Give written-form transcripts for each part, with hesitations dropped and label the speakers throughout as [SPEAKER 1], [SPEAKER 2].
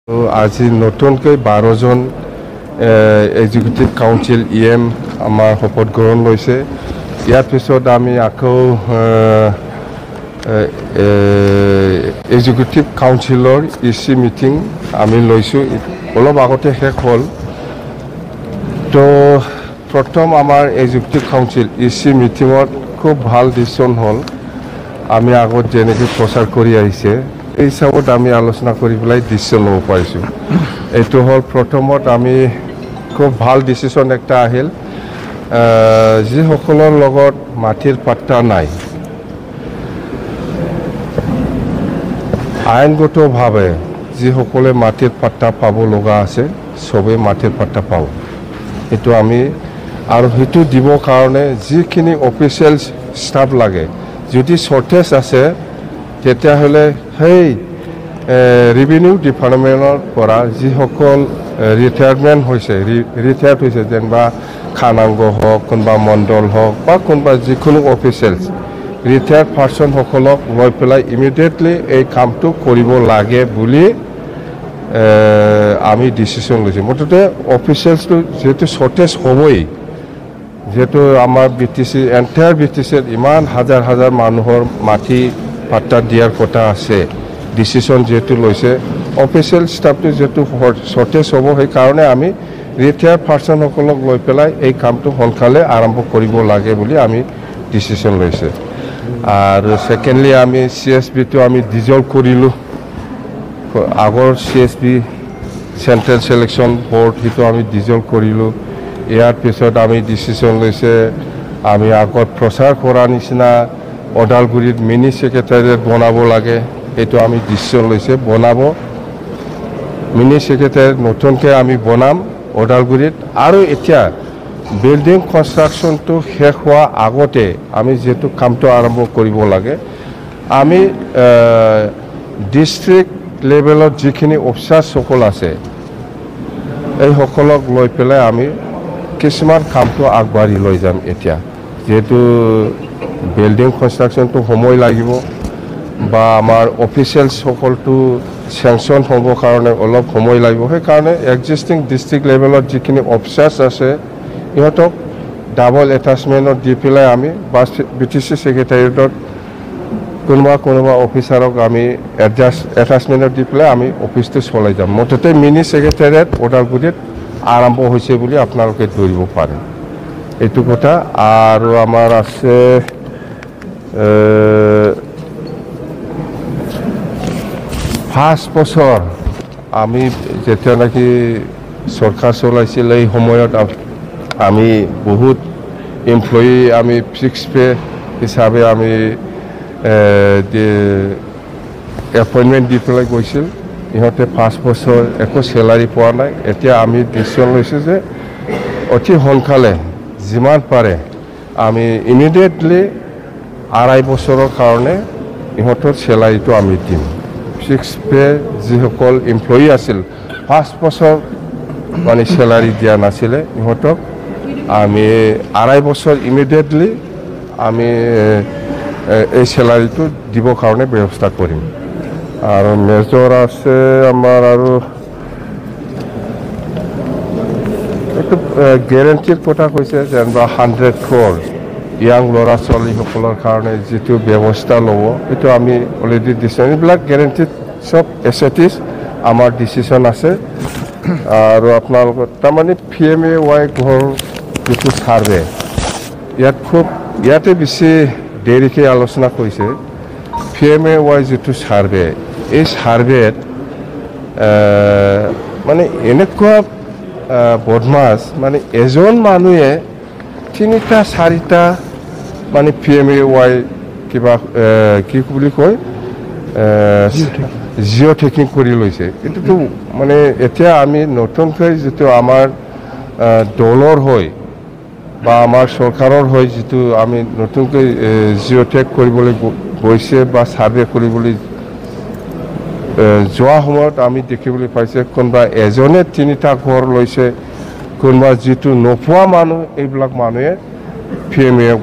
[SPEAKER 1] তো আজি নতুনকৈ 12 জন এক্সিকিউটিভ কাউন্সিল আমাৰ শপত গ্ৰহণ লৈছে। ইয়াৰ পিছত আমি আকৌ এক্সিকিউটিভ কাউন্সিলৰ ইচি মিটিং আমি লৈছোঁ, অলপ আগতে শেষ হ'ল। তো প্ৰথম আমাৰ এক্সিকিউটিভ কাউন্সিল ইচি মিটিঙত খুব ভাল ডিচিশ্যন হ'ল। আমি আগত যেনেকৈ প্ৰচাৰ কৰি আহিছে এই হিচাপত আমি আলোচনা কৰি পেলাই ডিচিশ্যন ল'ব পাৰিছোঁ। এইটো হ'ল প্ৰথমত আমি খুব ভাল ডিচিশ্যন একটা আহিল, যিসকলৰ লগত মাটিৰ পাট্টা নাই, আইনগতভাৱে যিসকলে মাটিৰ পাট্টা পাব লগা আছে চবেই মাটিৰ পাট্টা পাব। সেইটো আমি আৰু সেইটো দিবৰ কাৰণে যিখিনি অফিচিয়েল ষ্টাফ লাগে, যদি শ্বৰ্টেজ আছে তেতিয়াহ'লে সেই ৰেভিনিউ ডিপাৰ্টমেণ্টৰ পৰা যিসকল ৰিটায়াৰমেণ্ট হৈছে, ৰিটায়াৰ্ড হৈছে, যেনিবা খানাংগ হওক, কোনোবা মণ্ডল হওক বা কোনোবা যিকোনো অফিচিয়েলছ ৰিটায়াৰ্ড পাৰ্চনসকলক লৈ পেলাই ইমিডিয়েটলি এই কামটো কৰিব লাগে বুলি আমি ডিচিশ্যন লৈছোঁ। মুঠতে অফিচিয়েলছটো যিহেতু শ্বৰ্টেজ হ'বই, যিহেতু আমাৰ BTC এণ্টায়াৰ BTCত ইমান হাজাৰ হাজাৰ মানুহৰ মাটি পাট্টা দিয়াৰ কথা আছে, ডিচিশ্যন যিহেতু লৈছে, অফিচিয়েল ষ্টাফটো যিহেতু শ্বৰ্টেজ হ'ব, সেইকাৰণে আমি ৰিটায়াৰ্ড পাৰ্চনসকলক লৈ পেলাই এই কামটো সোনকালে আৰম্ভ কৰিব লাগে বুলি আমি ডিচিশ্যন লৈছে। আৰু ছেকেণ্ডলি আমি CSBটো আমি ডিজলভ কৰিলোঁ। আগৰ CSB চেণ্ট্ৰেল ছিলেকশ্যন বৰ্ড সেইটো আমি ডিজলভ কৰিলোঁ। ইয়াৰ পিছত আমি ডিচিশ্যন লৈছে আমি আগত প্ৰচাৰ কৰা নিচিনা ওদালগুৰিত মিনি ছেক্ৰেটাৰিয়েট বনাব লাগে, সেইটো আমি ডিচিশ্যন লৈছে বনাব। মিনি ছেক্ৰেটাৰিয়েট নতুনকৈ আমি বনাম ওদালগুৰিত। আৰু এতিয়া বিল্ডিং কনষ্ট্ৰাকশ্যনটো শেষ হোৱাৰ আগতে আমি যিহেতু কামটো আৰম্ভ কৰিব লাগে, আমি ডিষ্ট্ৰিক্ট লেভেলত যিখিনি অফিচাৰসকল আছে এইসকলক লৈ পেলাই আমি কিছুমান কামটো আগবাঢ়ি লৈ যাম। এতিয়া যিহেতু বিল্ডিং কনষ্ট্ৰাকশ্যনটো সময় লাগিব বা আমাৰ অফিচিয়েলছসকলটো চেংচন হ'বৰ কাৰণে অলপ সময় লাগিব, সেইকাৰণে এক্সিষ্টিং ডিষ্ট্ৰিক্ট লেভেলত যিখিনি অফিচাৰ্ছ আছে ইহঁতক ডাবল এটাচমেণ্টত দি পেলাই আমি বা BTC ছেক্ৰেটাৰিয়েটত কোনোবা অফিচাৰক আমি এটাচমেণ্টত দি পেলাই আমি অফিচটো চলাই যাম। মুঠতে মিনি ছেক্ৰেটাৰিয়েট ওদালগুৰিত আৰম্ভ হৈছে বুলি আপোনালোকে ধৰিব পাৰে, এইটো কথা। আৰু আমাৰ আছে 5 বছৰ আমি যেতিয়া নেকি চৰকাৰ চলাইছিল এই সময়ত আমি বহুত এমপ্লয়ী আমি ফিক্স পে হিচাপে আমি এপইণ্টমেণ্ট দি পেলাই গৈছিল। ইহঁতে 5 বছৰ একো চেলাৰী পোৱা নাই। এতিয়া আমি ডিচিশ্যন লৈছোঁ যে অতি সোনকালে যিমান পাৰে আমি ইমিডিয়েটলি 2.5 বছৰৰ কাৰণে ইহঁতৰ চেলাৰীটো আমি দিম। ফিক্স পে যিসকল এমপ্লয়ী আছিল 5 বছৰ মানে চেলাৰী দিয়া নাছিলে, ইহঁতক আমি 2.5 বছৰ ইমিডিয়েটলি আমি এই চেলাৰীটো দিবৰ কাৰণে ব্যৱস্থা কৰিম। আৰু মেজৰ আছে আমাৰ আৰু এইটো গেৰেণ্টিৰ কথা কৈছে, যেনিবা 100 crore ইয়াং ল'ৰা ছোৱালীসকলৰ কাৰণে যিটো ব্যৱস্থা ল'ব সেইটো আমি অলৰেডি ডিচিশ্যন, এইবিলাক গেৰেণ্টিত চব এছেটিছ আমাৰ ডিচিশ্যন আছে। আৰু আপোনালোকৰ তাৰমানে PMAY ঘৰ যিটো ছাৰ্ভে ইয়াতে বেছি দেৰিকৈ আলোচনা কৰিছে। PMAY যিটো ছাৰ্ভে, এই ছাৰ্ভেত মানে এনেকুৱা বদমাছ, মানে এজন মানুহে 3-4টা মানে PMAY কিবা কি বুলি কয় জিঅ' টেকিং কৰি লৈছে। এইটোতো মানে এতিয়া আমি নতুনকৈ যিটো আমাৰ দলৰ হৈ বা আমাৰ চৰকাৰৰ হৈ যিটো আমি নতুনকৈ জিঅ' টেক কৰিবলৈ গৈছে বা ছাৰ্ভে কৰিবলৈ যোৱা সময়ত আমি দেখিবলৈ পাইছে কোনোবা এজনে 3টা ঘৰ লৈছে, কোনোবা যিটো নোপোৱা মানুহ এইবিলাক মানুহে PMAY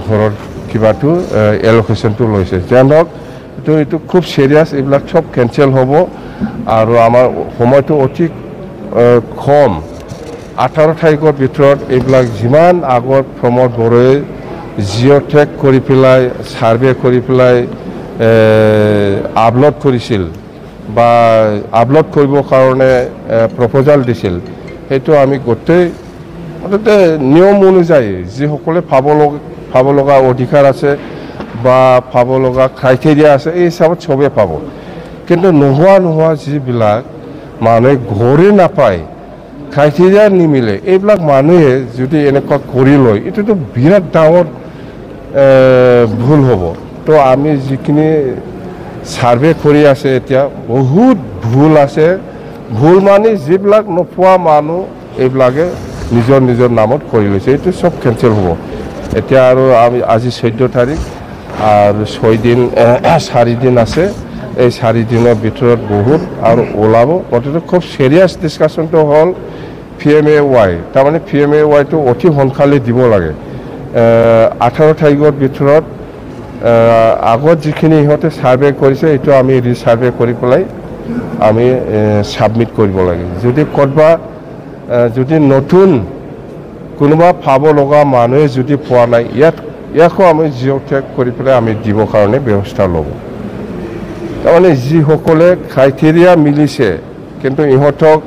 [SPEAKER 1] ঘৰৰ কিবাটো এল'কেশ্যনটো লৈছে। যেন হওক এইটো খুব চিৰিয়াছ, এইবিলাক চব কেঞ্চেল হ'ব। আৰু আমাৰ সময়টো অতি কম 18 তাৰিখৰ ভিতৰত এইবিলাক যিমান আগত প্ৰমোদ বড়োৱে জিঅ'টেক কৰি পেলাই ছাৰ্ভে কৰি পেলাই আপলোড কৰিছিল বা আপলোড কৰিবৰ কাৰণে প্ৰপ'জাল দিছিল সেইটো আমি গোটেই মুঠতে নিয়ম অনুযায়ী যিসকলে পাব লগা অধিকাৰ আছে বা পাব লগা ক্ৰাইটেৰিয়া আছে এই হিচাপত চবেই পাব কিন্তু নোহোৱা যিবিলাক মানুহে ঘৰে নাপায় ক্ৰাইটেৰিয়া নিমিলে এইবিলাক মানুহে যদি এনেকুৱা কৰি লয় এইটোতো বিৰাট ডাঙৰ ভুল হ'ব তো আমি যিখিনি ছাৰ্ভে কৰি আছে এতিয়া বহুত ভুল আছে ভুল মানে যিবিলাক নোপোৱা মানুহ এইবিলাকে নিজৰ নামত কৰি লৈছে এইটো চব কেঞ্চেল হ'ব এতিয়া আৰু আমি আজি 14 তাৰিখ আৰু 4 দিন আছে এই 4 দিনৰ ভিতৰত বহুত আৰু ওলাব গতিকে খুব চিৰিয়াছ ডিছকাশ্যনটো হ'ল PMAY তাৰমানে PMAYটো অতি সোনকালে দিব লাগে 18 তাৰিখৰ ভিতৰত আগত যিখিনি ইহঁতে ছাৰ্ভে কৰিছে এইটো আমি ৰিছাৰ্ভে কৰি পেলাই আমি ছাবমিট কৰিব লাগে যদি ক'ৰবা যদি নতুন কোনোবা পাব লগা মানুহে যদি পোৱা নাই ইয়াকো আমি জিঅ'টেক কৰি পেলাই আমি দিবৰ কাৰণে ব্যৱস্থা ল'ব তাৰমানে যিসকলে ক্ৰাইটেৰিয়া মিলিছে কিন্তু ইহঁতক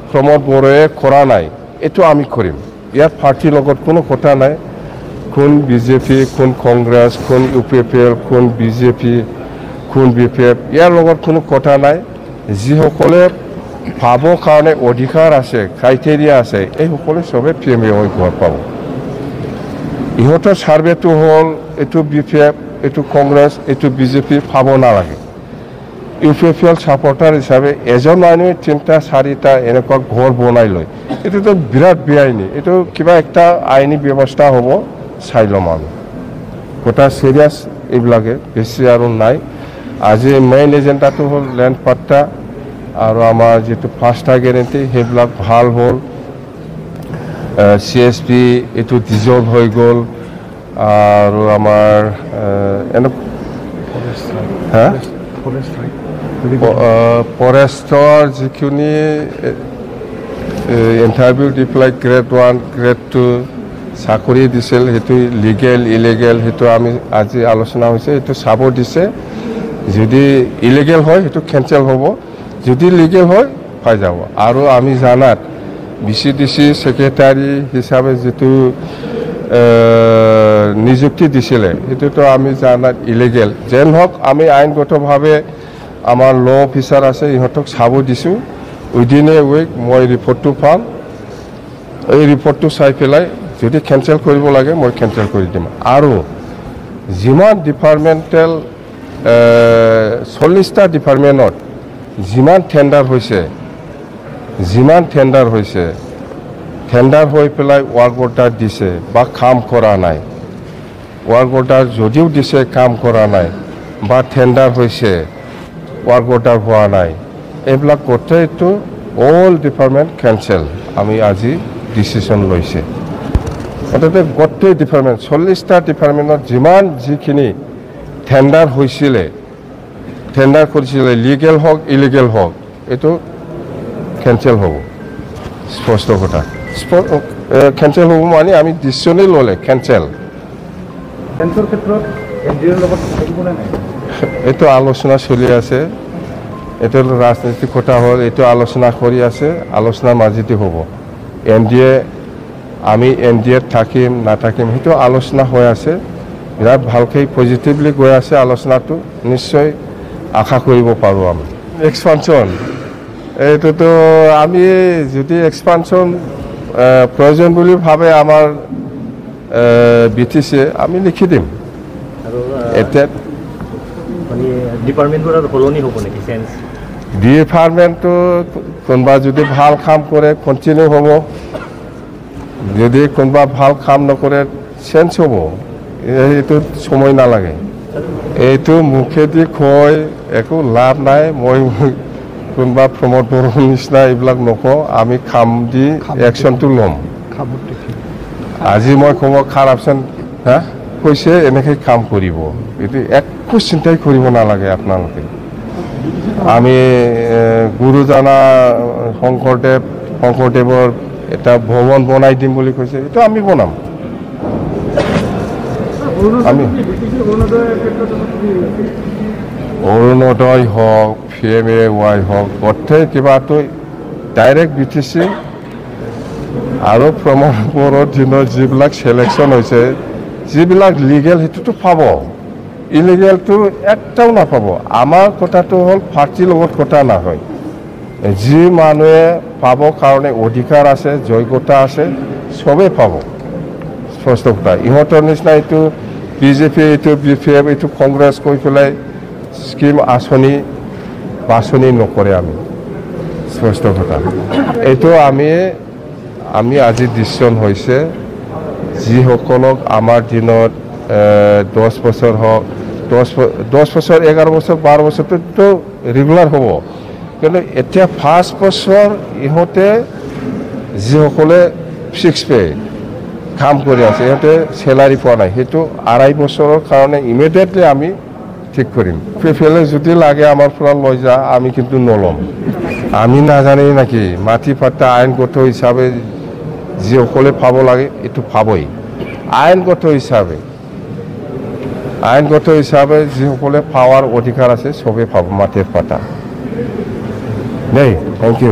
[SPEAKER 1] প্ৰমোদ বড়োৱে কৰা নাই এইটো আমি কৰিম ইয়াত পাৰ্টিৰ লগত কোনো কথা নাই কোন বিজেপি কোন কংগ্ৰেছ কোন UPPL কোন বিজেপি কোন BPF ইয়াৰ লগত কোনো কথা নাই যিসকলে পাবৰ কাৰণে অধিকাৰ আছে ক্ৰাইটেৰিয়া আছে এইসকলে চবে PMAY ঘৰ পাব ইহঁতৰ ছাৰ্ভেটো হ'ল এইটো BPF এইটো কংগ্ৰেছ এইটো বিজেপি পাব নালাগে UPPL ছাপৰ্টাৰ হিচাপে এজন মানুহে 3টা 4টা এনেকুৱা ঘৰ বনাই লয় এইটোতো বিৰাট বেআইনী এইটো কিবা একটা আইনী ব্যৱস্থা হ'ব চাই ল'ম আমি গোটা চিৰিয়াছ এইবিলাকে বেছি আৰু নাই আজি মেইন এজেণ্ডাটো হ'ল লেণ্ড পাট্টা আৰু আমাৰ যেটো ফাৰ্ষ্ট গ্যাৰেণ্টি সেইবিলাক ভাল হ'ল CSP এটো ডিজলভ হৈ গ'ল আৰু আমাৰ ফৰেষ্টৰ যিখিনি ইণ্টাৰভিউ দি পেলাই গ্ৰেড 1 গ্ৰেড 2 চাকৰি দিছিল সেইটো লিগেল ইলিগেল সেইটো আমি আজি আলোচনা হৈছে সেইটো চাব দিছে যদি ইলিগেল হয় সেইটো কেঞ্চেল হ'ব যদি লিগেল হয় পাই যাব আৰু আমি জানাত BCDC সেক্ৰেটাৰী হিচাপে যেটো নিযুক্তি দিছিলে সেইটোতো আমি জানাত ইলিগেল যেন হওক আমি আইনগতভাৱে আমাৰ ল অফিচাৰ আছে ইহঁতক চাব দিছো উইদিন এ উইক মই ৰিপৰ্টটো পাম এই ৰিপৰ্টটো চাই পেলাই যদি কেঞ্চেল কৰিব লাগে মই কেঞ্চেল কৰি দিম আৰু যিমান ডিপাৰ্টমেণ্টেল 40টা ডিপাৰ্টমেণ্টত যিমান টেণ্ডাৰ হৈছে টেণ্ডাৰ হৈ পেলাই ৱাৰ্ক অৰ্ডাৰ দিছে বা কাম কৰা নাই ৱাৰ্ক অৰ্ডাৰ যদিও দিছে কাম কৰা নাই বা টেণ্ডাৰ হৈছে ৱাৰ্ক অৰ্ডাৰ হোৱা নাই এইবিলাক গোটেইটো অল ডিপাৰ্টমেণ্ট কেঞ্চেল আমি আজি ডিচিশ্যন লৈছে অৰ্থাৎ গোটেই ডিপাৰ্টমেণ্ট 40টা ডিপাৰ্টমেণ্টত যিমান যিখিনি টেণ্ডাৰ হৈছিলে টেণ্ডাৰ কৰিছিলে লিগেল হওক ইলিগেল হওক এইটো কেঞ্চেল হ'ব স্পষ্ট কথা কেঞ্চেল হ'ব মানে আমি ডিচিশ্যনেই ল'লে কেঞ্চেল এইটো আলোচনা চলি আছে এইটো ৰাজনৈতিক কথা হ'ল এইটো আলোচনা কৰি আছে আলোচনাৰ মাজেদি হ'ব আমি NDA থাকিম নাথাকিম সেইটো আলোচনা হৈ আছে বিৰাট ভালকৈ পজিটিভলি গৈ আছে আলোচনাটো নিশ্চয় আশা কৰিব পাৰোঁ আমি এক্সপানশ্যন এইটোতো আমি যদি এক্সপানশ্যন প্ৰয়োজন বুলি ভাবে আমাৰ BTC আমি লিখি দিম এতিয়া
[SPEAKER 2] ডিপাৰ্টমেণ্টৰ সলনি হ'ব নেকি চেঞ্জ
[SPEAKER 1] ডিপাৰ্টমেণ্টটো কোনোবা যদি ভাল কাম কৰে কণ্টিনিউ হ'ব যদি কোনোবা ভাল কাম নকৰে চেঞ্জ হ'ব এইটো সময় নালাগে এইটো মুখেদি কয় একো লাভ নাই মই কোনোবা প্ৰমোদ বড়োৰ নিচিনা এইবিলাক নকওঁ আমি কাম দি একশ্যনটো ল'ম আজি মই ক'ব কাৰাপশ্যন কৈছে এনেকৈ কাম কৰিব এইটো একো চিন্তাই কৰিব নালাগে আপোনালোকে আমি গুৰুজনা শংকৰদেৱৰ এটা ভৱন বনাই দিম বুলি কৈছে, এইটো আমি বনাম। আমি অৰুণোদয় হওক, PMAY হওক, গোটেই কিবাটো ডাইৰেক্ট BTC আৰু প্ৰমোদৰ দিনত যিবিলাক চিলেকশ্যন হৈছে, যিবিলাক লিগেল সেইটোতো পাব, ইলিগেলটো একটাও নাপাব। আমাৰ কথাটো হ'ল পাৰ্টিৰ লগত কথা নহয়, যি মানুহে পাব কাৰণে অধিকাৰ আছে, যোগ্যতা আছে, চবেই পাব। স্পষ্ট কথা, ইহঁতৰ নিচিনা এইটো BJP, এইটো BPF, এইটো কংগ্ৰেছ কৈ পেলাই স্কিম আঁচনি বাছনি নকৰে। আমি স্পষ্ট কথা, এইটো আমি আজি ডিচিশ্যন হৈছে, যিসকলক আমাৰ দিনত 10 বছৰ হওক, 10 বছৰ, 11 বছৰ, 12 বছৰটো ৰেগুলাৰ হ'ব, কিন্তু এতিয়া 5 বছৰ ইহঁতে যিসকলে 6 পে কাম কৰি আছে, ইহঁতে চেলাৰী পোৱা নাই, সেইটো 2.5 বছৰৰ কাৰণে ইমিডিয়েটলি আমি ঠিক কৰিম। সেইফালে যদি লাগে আমাৰ পৰা লৈ যা, আমি কিন্তু নল'ম। আমি নাজানি নেকি, মাটি পাট্টা আইনগত হিচাপে যিসকলে পাব লাগে এইটো পাবই। আইনগত হিচাপে যিসকলে পাৱাৰ অধিকাৰ আছে চবেই পাব মাটিৰ পাট্টা। দেই, থেংক ইউ।